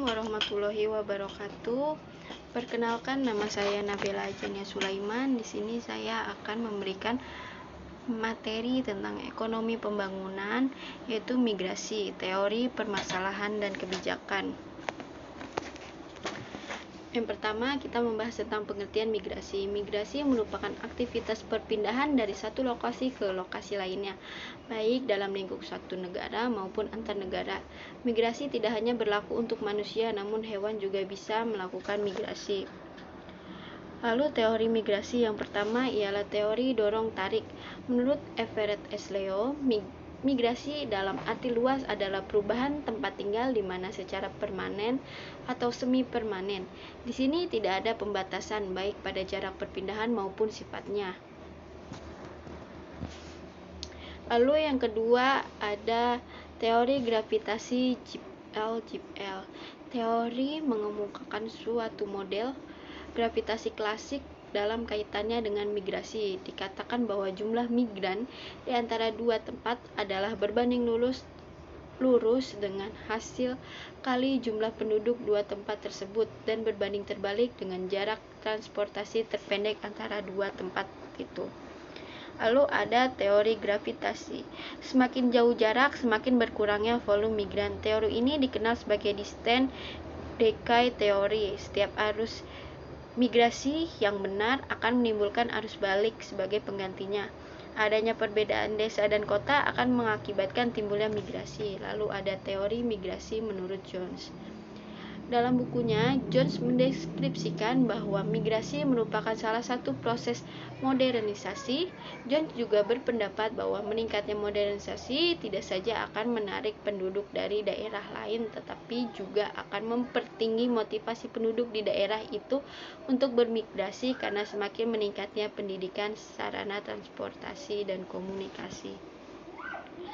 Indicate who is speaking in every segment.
Speaker 1: Assalamualaikum warahmatullahi wabarakatuh. Perkenalkan, nama saya Nabila Jania Sulaiman. Di sini saya akan memberikan materi tentang ekonomi pembangunan, yaitu migrasi, teori, permasalahan, dan kebijakan. Yang pertama, kita membahas tentang pengertian migrasi. Migrasi merupakan aktivitas perpindahan dari satu lokasi ke lokasi lainnya, baik dalam lingkup satu negara maupun antar negara. Migrasi tidak hanya berlaku untuk manusia, namun hewan juga bisa melakukan migrasi. Lalu teori migrasi yang pertama ialah teori dorong-tarik. Menurut Everett S. Leo, migrasi dalam arti luas adalah perubahan tempat tinggal di mana secara permanen atau semi permanen. Di sini tidak ada pembatasan baik pada jarak perpindahan maupun sifatnya. Lalu yang kedua ada teori gravitasi Gibbs. Teori mengemukakan suatu model gravitasi klasik dalam kaitannya dengan migrasi. Dikatakan bahwa jumlah migran di antara dua tempat adalah berbanding lurus dengan hasil kali jumlah penduduk dua tempat tersebut dan berbanding terbalik dengan jarak transportasi terpendek antara dua tempat itu. Lalu ada teori gravitasi. Semakin jauh jarak, semakin berkurangnya volume migran. Teori ini dikenal sebagai distant decay teori. Setiap arus migrasi yang benar akan menimbulkan arus balik sebagai penggantinya. Adanya perbedaan desa dan kota akan mengakibatkan timbulnya migrasi. Lalu ada teori migrasi menurut Jones. Dalam bukunya, Jones mendeskripsikan bahwa migrasi merupakan salah satu proses modernisasi. Jones juga berpendapat bahwa meningkatnya modernisasi tidak saja akan menarik penduduk dari daerah lain, tetapi juga akan mempertinggi motivasi penduduk di daerah itu untuk bermigrasi karena semakin meningkatnya pendidikan, sarana transportasi, dan komunikasi.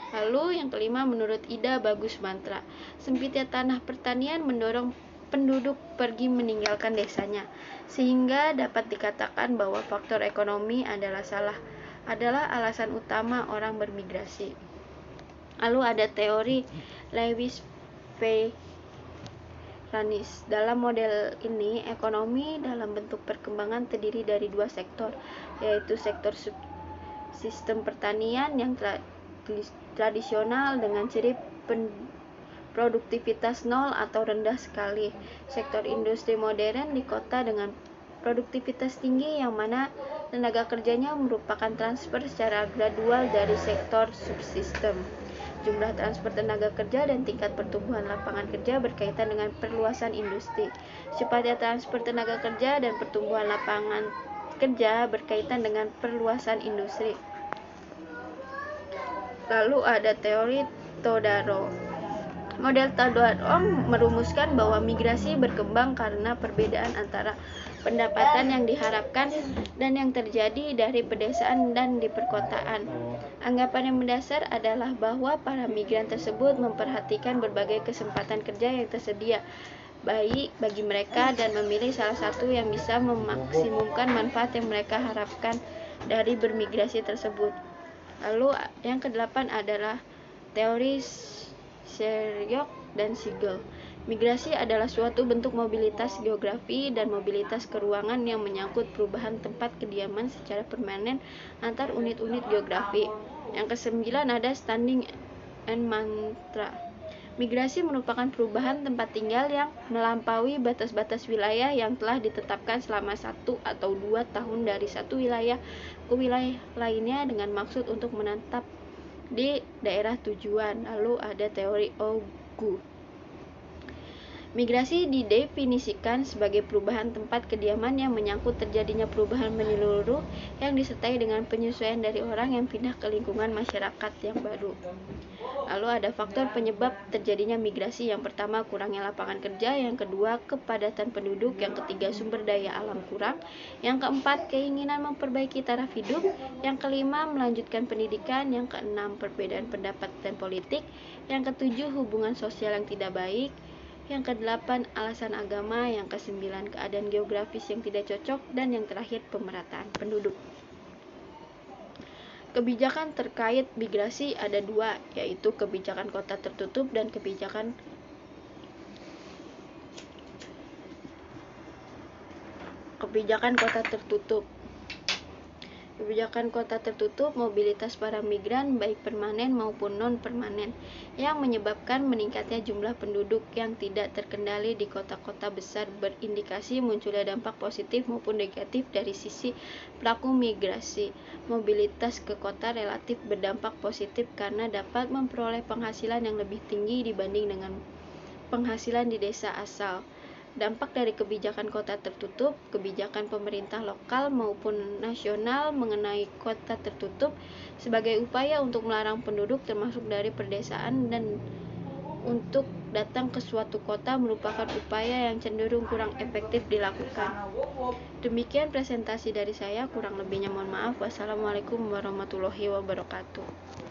Speaker 1: Lalu yang kelima, menurut Ida Bagus Mantra, sempitnya tanah pertanian mendorong penduduk pergi meninggalkan desanya, sehingga dapat dikatakan bahwa faktor ekonomi adalah alasan utama orang bermigrasi. Lalu ada teori Lewis V. Ranis. Dalam model ini, ekonomi dalam bentuk perkembangan terdiri dari dua sektor, yaitu sektor sistem pertanian yang tradisional dengan ciri produktivitas nol atau rendah sekali, sektor industri modern di kota dengan produktivitas tinggi yang mana tenaga kerjanya merupakan transfer secara gradual dari sektor subsistem. Jumlah transfer tenaga kerja dan tingkat pertumbuhan lapangan kerja berkaitan dengan perluasan industri. Secepatnya transfer tenaga kerja dan pertumbuhan lapangan kerja berkaitan dengan perluasan industri. Lalu ada teori Todaro. Model Todaro merumuskan bahwa migrasi berkembang karena perbedaan antara pendapatan yang diharapkan dan yang terjadi dari pedesaan dan di perkotaan. Anggapan yang mendasar adalah bahwa para migran tersebut memperhatikan berbagai kesempatan kerja yang tersedia baik bagi mereka dan memilih salah satu yang bisa memaksimumkan manfaat yang mereka harapkan dari bermigrasi tersebut. Lalu yang kedelapan adalah teori Sherlock dan Siegel. Migrasi adalah suatu bentuk mobilitas geografi dan mobilitas keruangan yang menyangkut perubahan tempat kediaman secara permanen antar unit-unit geografi. Yang kesembilan ada Standing and Mantra. Migrasi merupakan perubahan tempat tinggal yang melampaui batas-batas wilayah yang telah ditetapkan selama 1 atau 2 tahun dari satu wilayah ke wilayah lainnya dengan maksud untuk menetap di daerah tujuan. Lalu ada teori Ogu. Migrasi didefinisikan sebagai perubahan tempat kediaman yang menyangkut terjadinya perubahan menyeluruh yang disertai dengan penyesuaian dari orang yang pindah ke lingkungan masyarakat yang baru. Lalu ada faktor penyebab terjadinya migrasi. Yang pertama, kurangnya lapangan kerja. Yang kedua, kepadatan penduduk. Yang ketiga, sumber daya alam kurang. Yang keempat, keinginan memperbaiki taraf hidup. Yang kelima, melanjutkan pendidikan. Yang keenam, perbedaan pendapat dan politik. Yang ketujuh, hubungan sosial yang tidak baik. Yang kedelapan, alasan agama. Yang kesembilan, keadaan geografis yang tidak cocok. Dan yang terakhir, pemerataan penduduk. Kebijakan terkait migrasi ada dua, yaitu kebijakan kota tertutup dan kebijakan Kebijakan kota tertutup. Kebijakan kota tertutup mobilitas para migran baik permanen maupun non-permanen yang menyebabkan meningkatnya jumlah penduduk yang tidak terkendali di kota-kota besar berindikasi munculnya dampak positif maupun negatif dari sisi pelaku migrasi. Mobilitas ke kota relatif berdampak positif karena dapat memperoleh penghasilan yang lebih tinggi dibanding dengan penghasilan di desa asal. Dampak dari kebijakan kota tertutup, kebijakan pemerintah lokal maupun nasional mengenai kota tertutup sebagai upaya untuk melarang penduduk termasuk dari pedesaan dan untuk datang ke suatu kota merupakan upaya yang cenderung kurang efektif dilakukan. Demikian presentasi dari saya, kurang lebihnya mohon maaf. Wassalamualaikum warahmatullahi wabarakatuh.